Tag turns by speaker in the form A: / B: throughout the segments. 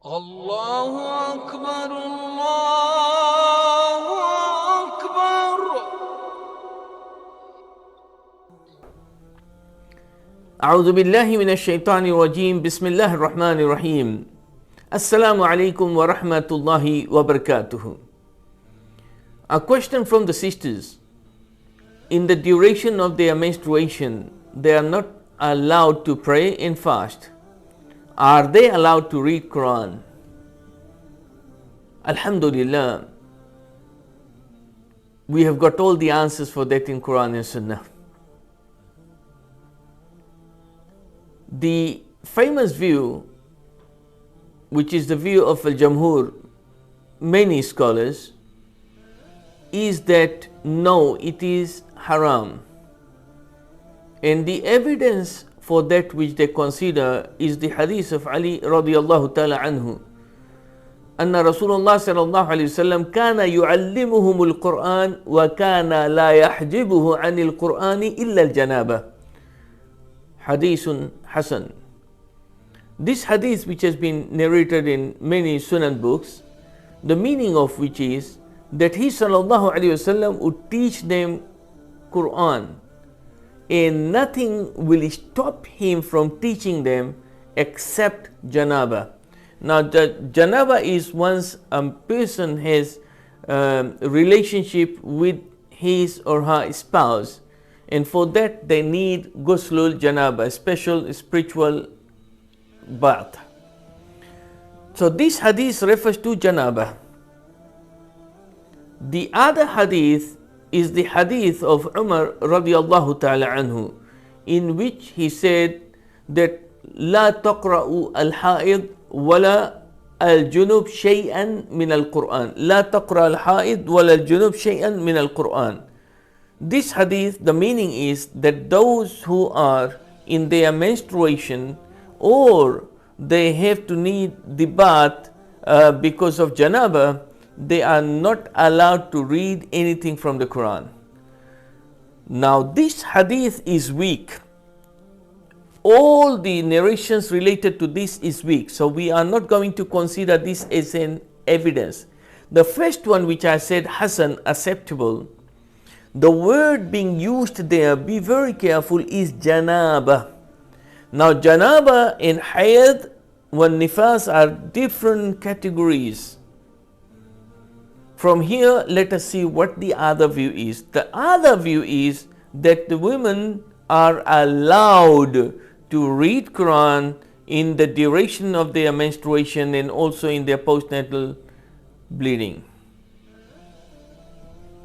A: الله أكبر الله أكبر.
B: أعوذ بالله من الشيطان الرجيم. بسم الله الرحمن الرحيم. السلام عليكم ورحمة الله وبركاته. A question from the sisters. In the duration of their menstruation, they are not allowed to pray and fast. Are they allowed to read Qur'an? Alhamdulillah, we have got all the answers for that in Qur'an and Sunnah. The famous view, which is the view of Al-Jamhur, many scholars, is that no, it is haram. And the evidence for that which they consider is the hadith of Ali radiallahu ta'ala anhu. أن رسول الله صلى الله عليه وسلم كان يعلمهم القرآن وكان لا يحجبه عن القرآن إلا الجنابة. Hadith Hasan. This hadith, which has been narrated in many Sunan books, the meaning of which is that he sallallahu alaihi wasallam would teach them Qur'an, and nothing will stop him from teaching them except janaba. Now, the janaba is once a person has a relationship with his or her spouse, and for that they need ghuslul janaba, special spiritual bath. So this hadith refers to janaba. The other hadith is the hadith of Umar radiallahu ta'ala anhu, in which he said that لا تقرأوا الحائض ولا الجنوب شيئا من القرآن. لا تقرأ الحائض ولا الجنوب شيئا من القرآن. This hadith, the meaning is that those who are in their menstruation or they have to need the bath because of janaba, they are not allowed to read anything from the Quran. Now this hadith is weak. All the narrations related to this is weak, so we are not going to consider this as an evidence. The first one, which I said Hasan, acceptable, the word being used there, be very careful, is janaba. Now janaba and hayd wa nifas are different categories. From here, let us see what the other view is. The other view is that the women are allowed to read Quran in the duration of their menstruation and also in their postnatal bleeding.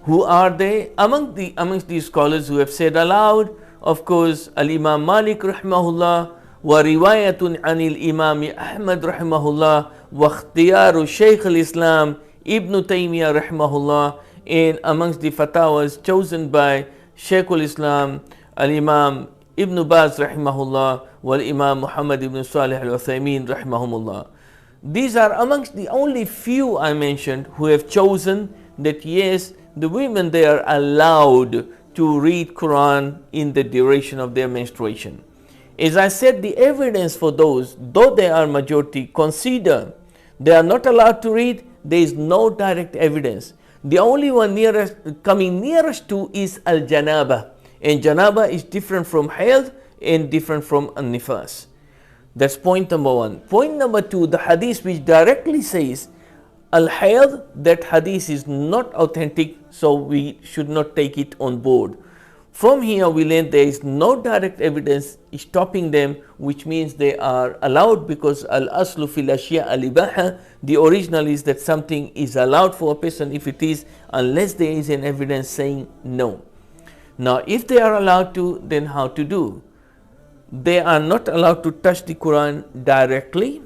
B: Who are they? Amongst these scholars who have said aloud, of course, Al-Imam Malik rahimahullah, wa riwayatun anil Imam Ahmad rahimahullah, wa ikhtiyaru Shaykh al-Islam Ibn Taymiyyah rahimahullah, and amongst the fatawas chosen by Shaykh al-Islam Al-Imam Ibn Baz rahimahullah, wal Imam Mohammad ibn Salih al-Uthaymeen rahimahumullah. These are amongst the only few I mentioned who have chosen that yes, the women, they are allowed to read Quran in the duration of their menstruation. As I said, the evidence for those, though they are majority, consider they are not allowed to read. There is no direct evidence. The only one coming nearest to is al-janaba, and janaba is different from hayd and different from an-nifas. That's point number one. Point number two, the hadith which directly says al-hayd, that hadith is not authentic, so we should not take it on board. From here we learn there is no direct evidence stopping them, which means they are allowed, because al-aslu fil ashya al-ibaha, the original is that something is allowed for a person if it is, unless there is an evidence saying no. Now if they are allowed to, then how to do? They are not allowed to touch the Quran directly,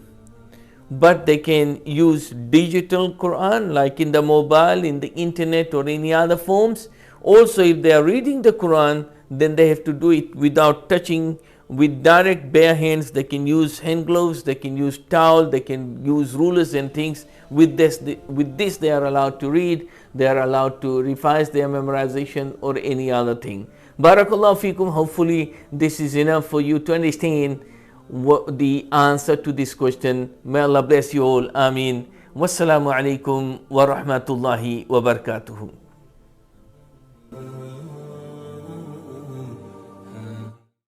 B: but they can use digital Quran, like in the mobile, in the internet, or any other forms. Also, if they are reading the Quran, then they have to do it without touching, with direct bare hands. They can use hand gloves, they can use towel, they can use rulers and things. With this they are allowed to read, they are allowed to revise their memorization or any other thing. Barakallahu fikum. Hopefully this is enough for you to understand the answer to this question. May Allah bless you all. Ameen. Wassalamu alaikum wa rahmatullahi wa barakatuhu.